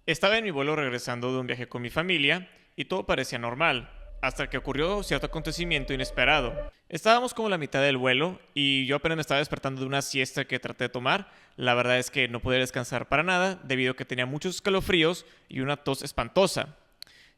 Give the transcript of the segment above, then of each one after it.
Estaba en mi vuelo regresando de un viaje con mi familia y todo parecía normal, hasta que ocurrió cierto acontecimiento inesperado. Estábamos como a la mitad del vuelo y yo apenas me estaba despertando de una siesta que traté de tomar. La verdad es que no podía descansar para nada debido a que tenía muchos escalofríos y una tos espantosa.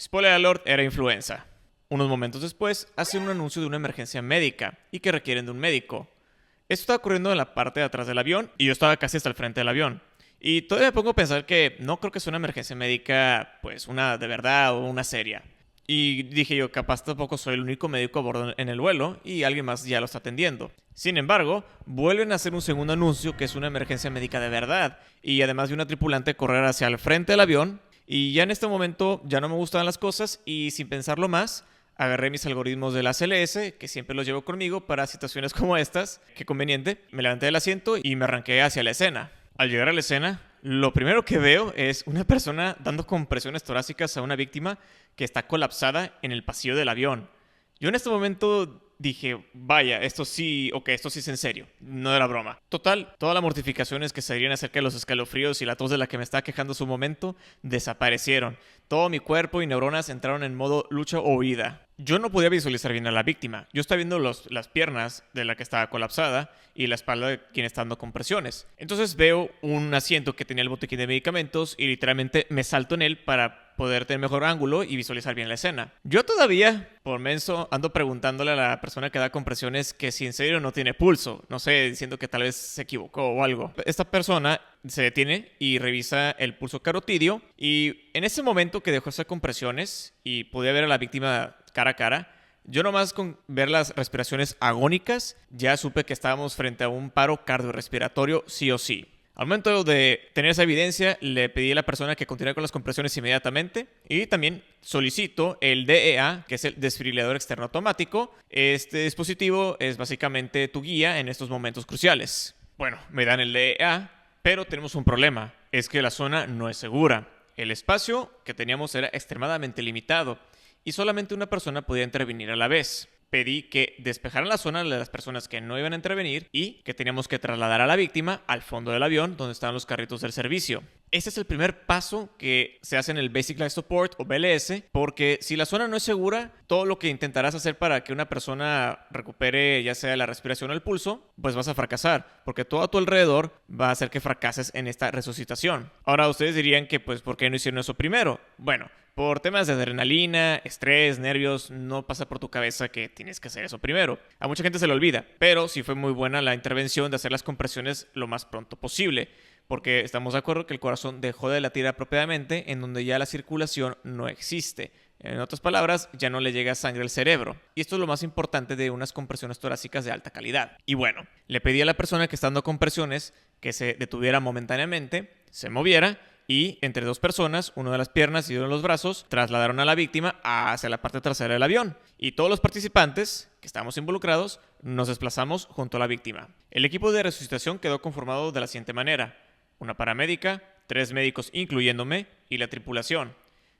Spoiler alert, era influenza. Unos momentos después, hacen un anuncio de una emergencia médica y que requieren de un médico. Esto estaba ocurriendo en la parte de atrás del avión y yo estaba casi hasta el frente del avión. Y todavía me pongo a pensar que no creo que sea una emergencia médica, pues una de verdad o una seria. Y dije yo, capaz tampoco soy el único médico a bordo en el vuelo y alguien más ya lo está atendiendo. Sin embargo, vuelven a hacer un segundo anuncio que es una emergencia médica de verdad. Y además de una tripulante correr hacia el frente del avión. Y ya en este momento ya no me gustaban las cosas y sin pensarlo más, agarré mis algoritmos de la CLS, que siempre los llevo conmigo para situaciones como estas. Qué conveniente. Me levanté del asiento y me arranqué hacia la escena. Al llegar a la escena, lo primero que veo es una persona dando compresiones torácicas a una víctima que está colapsada en el pasillo del avión. Yo en este momento dije, vaya, esto sí es en serio, no era broma. Total, todas las mortificaciones que se dirían acerca de los escalofríos y la tos de la que me estaba quejando en su momento desaparecieron. Todo mi cuerpo y neuronas entraron en modo lucha o huida. Yo no podía visualizar bien a la víctima. Yo estaba viendo las piernas de la que estaba colapsada y la espalda de quien está dando compresiones. Entonces veo un asiento que tenía el botiquín de medicamentos y literalmente me salto en él para poder tener mejor ángulo y visualizar bien la escena. Yo todavía, por menso, ando preguntándole a la persona que da compresiones que si en serio no tiene pulso. No sé, diciendo que tal vez se equivocó o algo. Esta persona se detiene y revisa el pulso carotidio y en ese momento que dejó esas compresiones y podía ver a la víctima cara a cara, yo nomás con ver las respiraciones agónicas ya supe que estábamos frente a un paro cardiorrespiratorio sí o sí. Al momento de tener esa evidencia, le pedí a la persona que continuara con las compresiones inmediatamente y también solicito el DEA, que es el desfibrilador externo automático. Este dispositivo es básicamente tu guía en estos momentos cruciales. Bueno, me dan el DEA, pero tenemos un problema, es que la zona no es segura. El espacio que teníamos era extremadamente limitado y solamente una persona podía intervenir a la vez. Pedí que despejaran la zona de las personas que no iban a intervenir y que teníamos que trasladar a la víctima al fondo del avión donde estaban los carritos del servicio. Este es el primer paso que se hace en el Basic Life Support o BLS, porque si la zona no es segura, todo lo que intentarás hacer para que una persona recupere ya sea la respiración o el pulso, pues vas a fracasar, porque todo a tu alrededor va a hacer que fracases en esta resucitación. Ahora ustedes dirían que pues ¿por qué no hicieron eso primero? Bueno, por temas de adrenalina, estrés, nervios, no pasa por tu cabeza que tienes que hacer eso primero. A mucha gente se le olvida, pero sí fue muy buena la intervención de hacer las compresiones lo más pronto posible, porque estamos de acuerdo que el corazón dejó de latir apropiadamente en donde ya la circulación no existe. En otras palabras, ya no le llega sangre al cerebro. Y esto es lo más importante de unas compresiones torácicas de alta calidad. Y bueno, le pedí a la persona que está dando compresiones que se detuviera momentáneamente, se moviera y entre dos personas, uno de las piernas y uno de los brazos, trasladaron a la víctima hacia la parte trasera del avión. Y todos los participantes que estábamos involucrados nos desplazamos junto a la víctima. El equipo de resucitación quedó conformado de la siguiente manera: una paramédica, 3 médicos incluyéndome y la tripulación.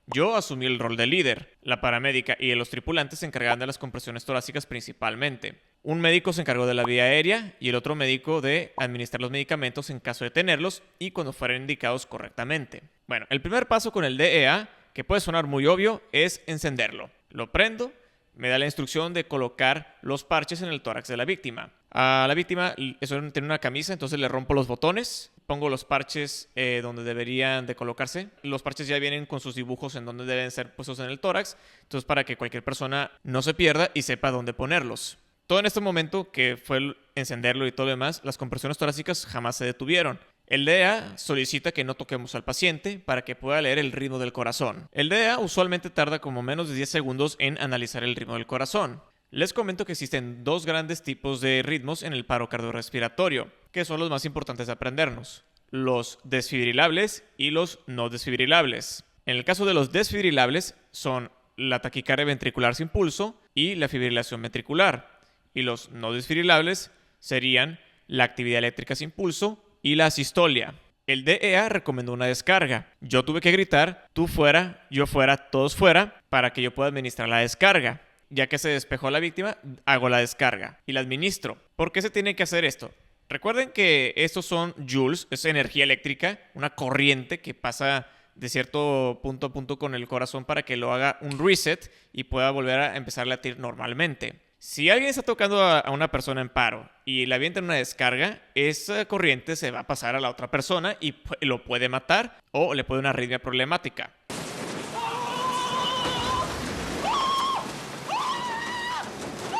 Yo asumí el rol de líder. La paramédica y los tripulantes se encargaban de las compresiones torácicas principalmente. Un médico se encargó de la vía aérea y el otro médico de administrar los medicamentos en caso de tenerlos y cuando fueran indicados correctamente. Bueno, el primer paso con el DEA, que puede sonar muy obvio, es encenderlo. Lo prendo, me da la instrucción de colocar los parches en el tórax de la víctima. A la víctima, eso tiene una camisa, entonces le rompo los botones, pongo los parches donde deberían de colocarse. Los parches ya vienen con sus dibujos en donde deben ser puestos en el tórax, entonces para que cualquier persona no se pierda y sepa dónde ponerlos. Todo en este momento, que fue el encenderlo y todo lo demás, las compresiones torácicas jamás se detuvieron. El DEA solicita que no toquemos al paciente para que pueda leer el ritmo del corazón. El DEA usualmente tarda como menos de 10 segundos en analizar el ritmo del corazón. Les comento que existen dos grandes tipos de ritmos en el paro cardiorrespiratorio, que son los más importantes de aprendernos: los desfibrilables y los no desfibrilables. En el caso de los desfibrilables son la taquicardia ventricular sin pulso y la fibrilación ventricular. Y los no desfibrilables serían la actividad eléctrica sin pulso y la asistolia. El DEA recomendó una descarga. Yo tuve que gritar, tú fuera, yo fuera, todos fuera, para que yo pueda administrar la descarga. Ya que se despejó la víctima, hago la descarga y la administro. ¿Por qué se tiene que hacer esto? Recuerden que estos son joules, es energía eléctrica, una corriente que pasa de cierto punto a punto con el corazón para que lo haga un reset y pueda volver a empezar a latir normalmente. Si alguien está tocando a una persona en paro y le avientan una descarga, esa corriente se va a pasar a la otra persona y lo puede matar o le puede dar una arritmia problemática.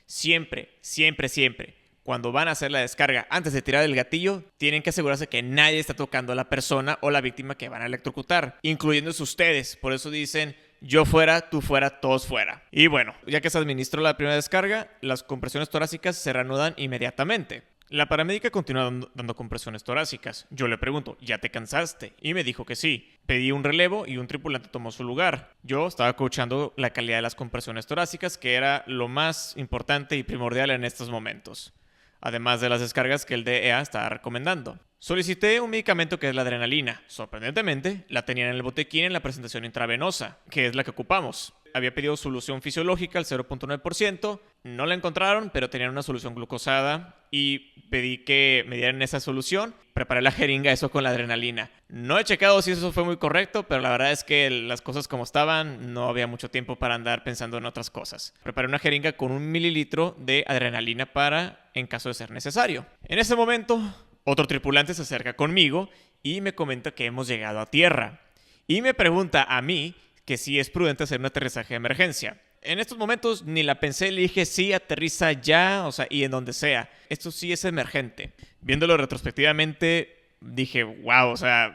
Siempre, siempre, siempre, cuando van a hacer la descarga antes de tirar el gatillo, tienen que asegurarse que nadie está tocando a la persona o la víctima que van a electrocutar, incluyéndose ustedes. Por eso dicen: yo fuera, tú fuera, todos fuera. Y bueno, ya que se administró la primera descarga, las compresiones torácicas se reanudan inmediatamente. La paramédica continúa dando compresiones torácicas. Yo le pregunto: ¿ya te cansaste? Y me dijo que sí. Pedí un relevo y un tripulante tomó su lugar. Yo estaba coachando la calidad de las compresiones torácicas, que era lo más importante y primordial en estos momentos, además de las descargas que el DEA estaba recomendando. Solicité un medicamento que es la adrenalina. Sorprendentemente, la tenían en el botequín en la presentación intravenosa, que es la que ocupamos. Había pedido solución fisiológica al 0.9%, no la encontraron, pero tenían una solución glucosada y pedí que me dieran esa solución. Preparé la jeringa, eso con la adrenalina. No he checado si eso fue muy correcto, pero la verdad es que las cosas como estaban, no había mucho tiempo para andar pensando en otras cosas. Preparé una jeringa con 1 mililitro de adrenalina para en caso de ser necesario. En ese momento, otro tripulante se acerca conmigo y me comenta que hemos llegado a tierra. Y me pregunta a mí que si es prudente hacer un aterrizaje de emergencia. En estos momentos ni la pensé, le dije: sí, aterriza ya, y en donde sea. Esto sí es emergente. Viéndolo retrospectivamente, dije: wow,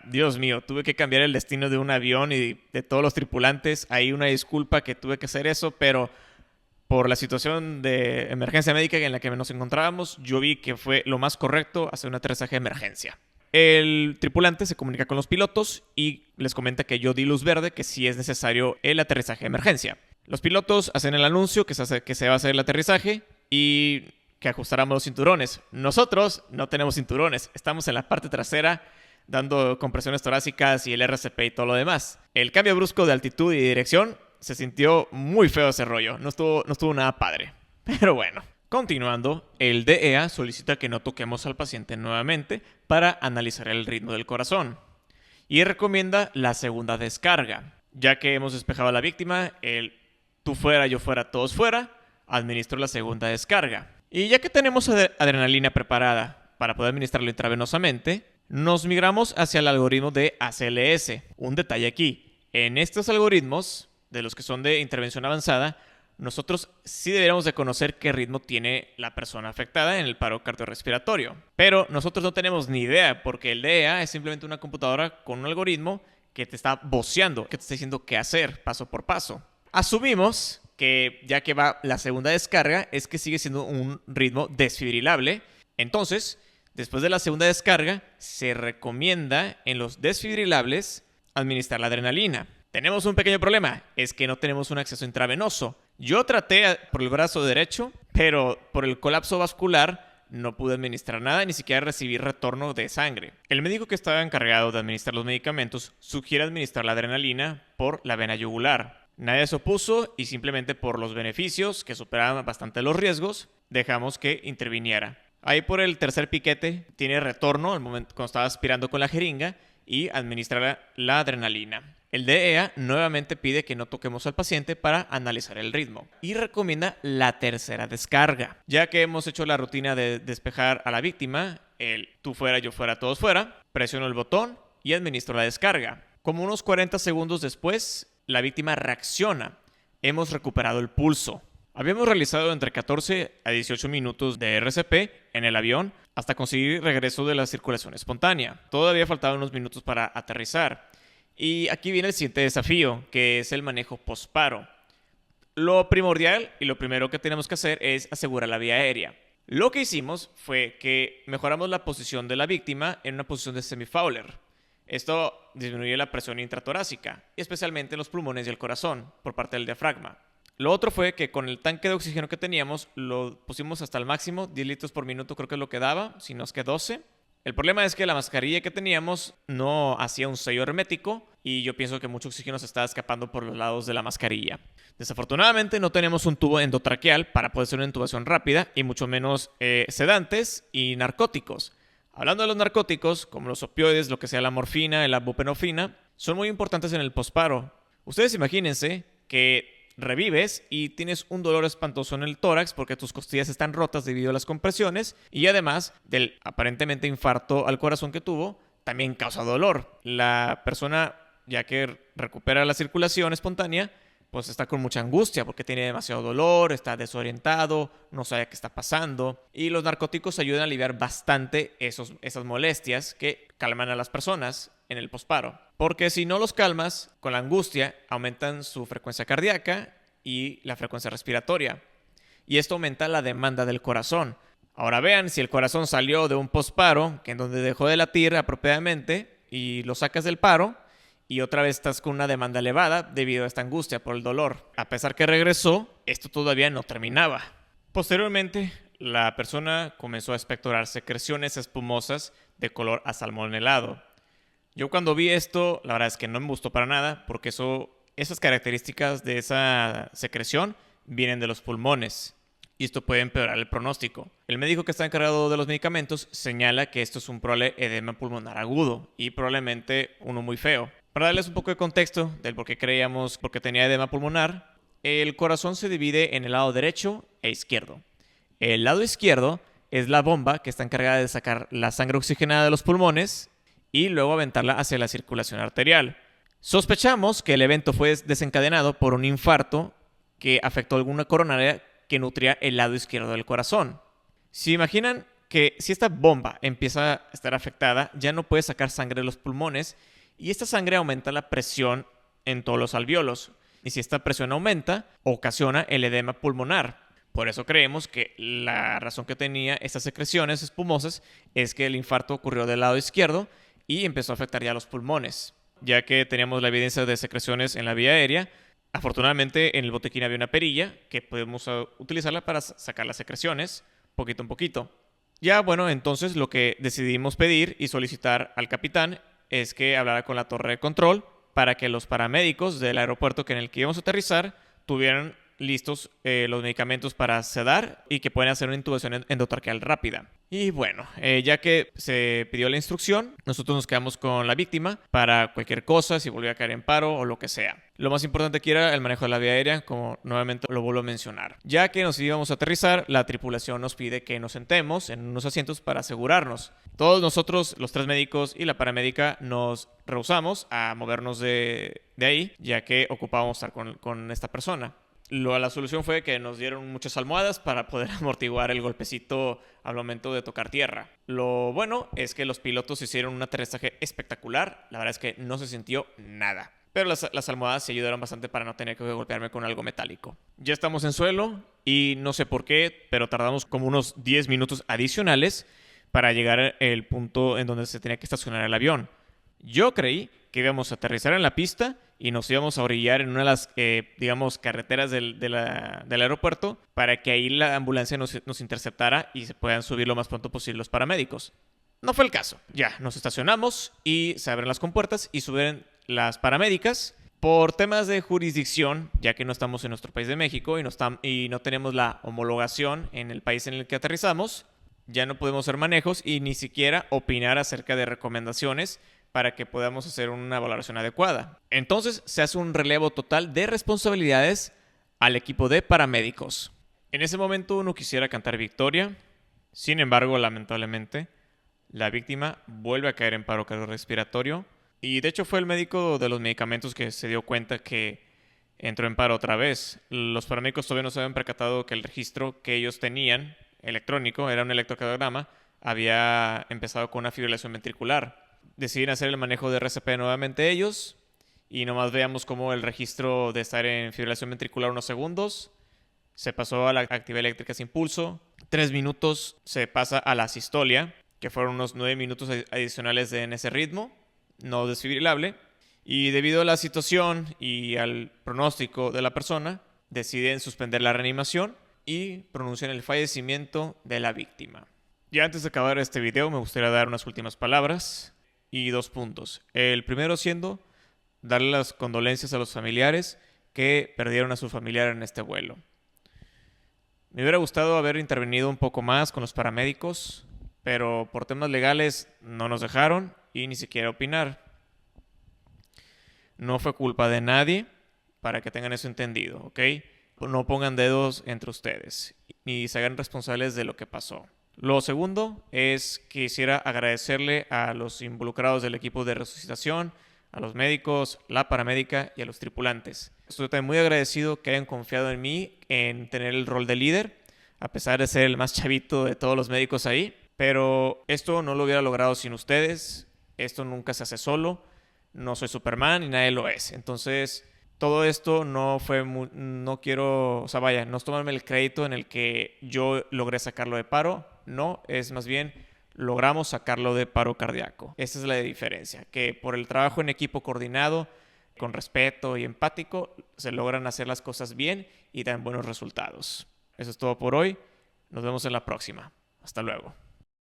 Dios mío, tuve que cambiar el destino de un avión y de todos los tripulantes. Hay una disculpa que tuve que hacer eso, pero por la situación de emergencia médica en la que nos encontrábamos, yo vi que fue lo más correcto hacer un aterrizaje de emergencia. El tripulante se comunica con los pilotos y les comenta que yo di luz verde, que sí es necesario el aterrizaje de emergencia. Los pilotos hacen el anuncio que se va a hacer el aterrizaje y que ajustáramos los cinturones. Nosotros no tenemos cinturones, estamos en la parte trasera dando compresiones torácicas y el RCP y todo lo demás. El cambio brusco de altitud y dirección se sintió muy feo ese rollo, no estuvo nada padre. Pero bueno. Continuando, el DEA solicita que no toquemos al paciente nuevamente para analizar el ritmo del corazón y recomienda la segunda descarga. Ya que hemos despejado a la víctima, el tú fuera, yo fuera, todos fuera, administro la segunda descarga. Y ya que tenemos adrenalina preparada para poder administrarlo intravenosamente, nos migramos hacia el algoritmo de ACLS. Un detalle aquí: en estos algoritmos, de los que son de intervención avanzada, nosotros sí deberíamos de conocer qué ritmo tiene la persona afectada en el paro cardiorrespiratorio. Pero nosotros no tenemos ni idea, porque el DEA es simplemente una computadora con un algoritmo que te está voceando, que te está diciendo qué hacer paso por paso. Asumimos que ya que va la segunda descarga, es que sigue siendo un ritmo desfibrilable. Entonces, después de la segunda descarga, se recomienda en los desfibrilables administrar la adrenalina. Tenemos un pequeño problema, es que no tenemos un acceso intravenoso. Yo traté por el brazo derecho, pero por el colapso vascular no pude administrar nada, ni siquiera recibir retorno de sangre. El médico que estaba encargado de administrar los medicamentos sugiere administrar la adrenalina por la vena yugular. Nadie se opuso y simplemente por los beneficios, que superaban bastante los riesgos, dejamos que interviniera. Ahí por el tercer piquete tiene retorno al momento cuando estaba aspirando con la jeringa y administra la adrenalina. El DEA nuevamente pide que no toquemos al paciente para analizar el ritmo y recomienda la tercera descarga. Ya que hemos hecho la rutina de despejar a la víctima, el tú fuera, yo fuera, todos fuera, presiono el botón y administro la descarga. Como unos 40 segundos después, la víctima reacciona. Hemos recuperado el pulso. Habíamos realizado entre 14 a 18 minutos de RCP en el avión hasta conseguir regreso de la circulación espontánea. Todavía faltaban unos minutos para aterrizar. Y aquí viene el siguiente desafío, que es el manejo postparo. Lo primordial y lo primero que tenemos que hacer es asegurar la vía aérea. Lo que hicimos fue que mejoramos la posición de la víctima en una posición de semi-Fowler. Esto disminuye la presión intratorácica, especialmente en los pulmones y el corazón, por parte del diafragma. Lo otro fue que con el tanque de oxígeno que teníamos, lo pusimos hasta el máximo, 10 litros por minuto creo que es lo que daba, si no es que 12. El problema es que la mascarilla que teníamos no hacía un sello hermético y yo pienso que mucho oxígeno se estaba escapando por los lados de la mascarilla. Desafortunadamente no tenemos un tubo endotraqueal para poder hacer una intubación rápida y mucho menos sedantes y narcóticos. Hablando de los narcóticos, como los opioides, lo que sea la morfina, la buprenorfina, son muy importantes en el posparo. Ustedes imagínense que revives y tienes un dolor espantoso en el tórax porque tus costillas están rotas debido a las compresiones y además del aparentemente infarto al corazón que tuvo, también causa dolor. La persona, ya que recupera la circulación espontánea, pues está con mucha angustia porque tiene demasiado dolor, está desorientado, no sabe qué está pasando. Y los narcóticos ayudan a aliviar bastante esas molestias que calman a las personas en el posparo. Porque si no los calmas, con la angustia aumentan su frecuencia cardíaca y la frecuencia respiratoria. Y esto aumenta la demanda del corazón. Ahora vean, si el corazón salió de un posparo, que en donde dejó de latir apropiadamente, y lo sacas del paro, y otra vez estás con una demanda elevada debido a esta angustia por el dolor. A pesar que regresó, esto todavía no terminaba. Posteriormente, la persona comenzó a expectorar secreciones espumosas de color asalmonelado. Yo cuando vi esto, la verdad es que no me gustó para nada, porque esas características de esa secreción vienen de los pulmones. Y esto puede empeorar el pronóstico. El médico que está encargado de los medicamentos señala que esto es un probable edema pulmonar agudo y probablemente uno muy feo. Para darles un poco de contexto del por qué creíamos porque tenía edema pulmonar, el corazón se divide en el lado derecho e izquierdo. El lado izquierdo es la bomba que está encargada de sacar la sangre oxigenada de los pulmones y luego aventarla hacia la circulación arterial. Sospechamos que el evento fue desencadenado por un infarto que afectó alguna coronaria que nutría el lado izquierdo del corazón. Si imaginan que si esta bomba empieza a estar afectada, ya no puede sacar sangre de los pulmones y esta sangre aumenta la presión en todos los alvéolos. Y si esta presión aumenta, ocasiona el edema pulmonar. Por eso creemos que la razón que tenía estas secreciones espumosas es que el infarto ocurrió del lado izquierdo y empezó a afectar ya los pulmones. Ya que teníamos la evidencia de secreciones en la vía aérea, afortunadamente en el botiquín había una perilla que podemos utilizarla para sacar las secreciones poquito en poquito. Ya bueno, entonces lo que decidimos pedir y solicitar al capitán es que hablara con la torre de control para que los paramédicos del aeropuerto en el que íbamos a aterrizar tuvieran listos los medicamentos para sedar y que puedan hacer una intubación endotraqueal rápida. Y bueno, ya que se pidió la instrucción, nosotros nos quedamos con la víctima para cualquier cosa, si volvía a caer en paro o lo que sea. Lo más importante aquí era el manejo de la vía aérea, como nuevamente lo vuelvo a mencionar. Ya que nos íbamos a aterrizar, la tripulación nos pide que nos sentemos en unos asientos para asegurarnos. Todos nosotros, los 3 médicos y la paramédica, nos rehusamos a movernos de ahí, ya que ocupábamos estar con esta persona. La solución fue que nos dieron muchas almohadas para poder amortiguar el golpecito al momento de tocar tierra. Lo bueno es que los pilotos hicieron un aterrizaje espectacular. La verdad es que no se sintió nada. Pero las almohadas sí ayudaron bastante para no tener que golpearme con algo metálico. Ya estamos en suelo y no sé por qué, pero tardamos como unos 10 minutos adicionales para llegar al punto en donde se tenía que estacionar el avión. Yo creí que íbamos a aterrizar en la pista y nos íbamos a orillar en una de las, carreteras del aeropuerto para que ahí la ambulancia nos interceptara y se puedan subir lo más pronto posible los paramédicos. No fue el caso. Ya, nos estacionamos y se abren las compuertas y suben las paramédicas. Por temas de jurisdicción, ya que no estamos en nuestro país de México y no tenemos la homologación en el país en el que aterrizamos, ya no podemos hacer manejos y ni siquiera opinar acerca de recomendaciones para que podamos hacer una valoración adecuada. Entonces se hace un relevo total de responsabilidades al equipo de paramédicos. En ese momento uno quisiera cantar victoria, sin embargo, lamentablemente, la víctima vuelve a caer en paro cardiorrespiratorio y de hecho fue el médico de los medicamentos que se dio cuenta que entró en paro otra vez. Los paramédicos todavía no se habían percatado que el registro que ellos tenían, electrónico, era un electrocardiograma, había empezado con una fibrilación ventricular. Deciden hacer el manejo de RCP nuevamente ellos y nomás veamos cómo el registro de estar en fibrilación ventricular unos segundos se pasó a la actividad eléctrica sin pulso, 3 minutos se pasa a la sistolia, que fueron unos 9 minutos adicionales en ese ritmo no desfibrilable, y debido a la situación y al pronóstico de la persona deciden suspender la reanimación y pronuncian el fallecimiento de la víctima. Ya antes de acabar este video me gustaría dar unas últimas palabras y 2 puntos. El primero siendo darle las condolencias a los familiares que perdieron a su familiar en este vuelo. Me hubiera gustado haber intervenido un poco más con los paramédicos, pero por temas legales no nos dejaron y ni siquiera opinar. No fue culpa de nadie, para que tengan eso entendido, ¿ok? No pongan dedos entre ustedes ni se hagan responsables de lo que pasó. Lo segundo es que quisiera agradecerle a los involucrados del equipo de resucitación, a los médicos, la paramédica y a los tripulantes. Estoy también muy agradecido que hayan confiado en mí en tener el rol de líder, a pesar de ser el más chavito de todos los médicos ahí. Pero esto no lo hubiera logrado sin ustedes. Esto nunca se hace solo. No soy Superman y nadie lo es. Entonces, todo esto no fue, no quiero, o sea, vaya, no es tomarme el crédito en el que yo logré sacarlo de paro. No, es más bien logramos sacarlo de paro cardíaco. Esa es la diferencia, que por el trabajo en equipo coordinado, con respeto y empático, se logran hacer las cosas bien y dan buenos resultados. Eso es todo por hoy. Nos vemos en la próxima. Hasta luego.